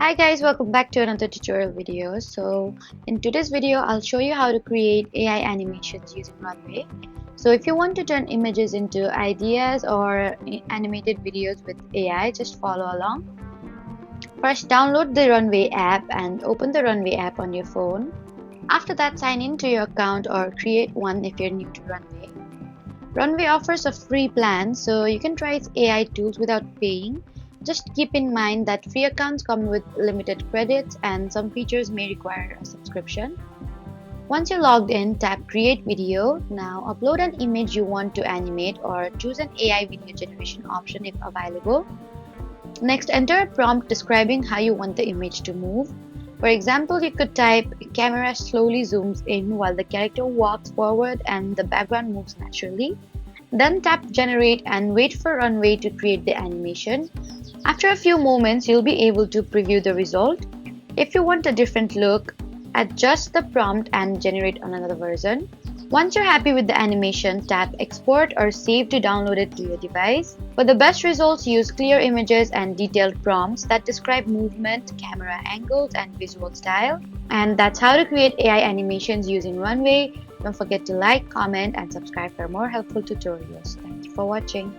Hi guys, welcome back to another tutorial video. So in today's video, I'll show you how to create AI animations using Runway. So if you want to turn images into ideas or animated videos with AI, just follow along. First, download the Runway app and open the Runway app on your phone. After that, sign in to your account or create one if you're new to Runway. Runway offers a free plan, so you can try its AI tools without paying. Just keep in mind that free accounts come with limited credits and some features may require a subscription. Once you're logged in, tap Create Video. Now upload an image you want to animate or choose an AI video generation option if available. Next, enter a prompt describing how you want the image to move. For example, you could type, "Camera slowly zooms in while the character walks forward and the background moves naturally." Then tap Generate and wait for Runway to create the animation. After a few moments, you'll be able to preview the result. If you want a different look, adjust the prompt and generate another version. Once you're happy with the animation, tap Export or Save to download it to your device. For the best results, use clear images and detailed prompts that describe movement, camera angles, and visual style. And that's how to create AI animations using Runway. Don't forget to like, comment, and subscribe for more helpful tutorials. Thank you for watching.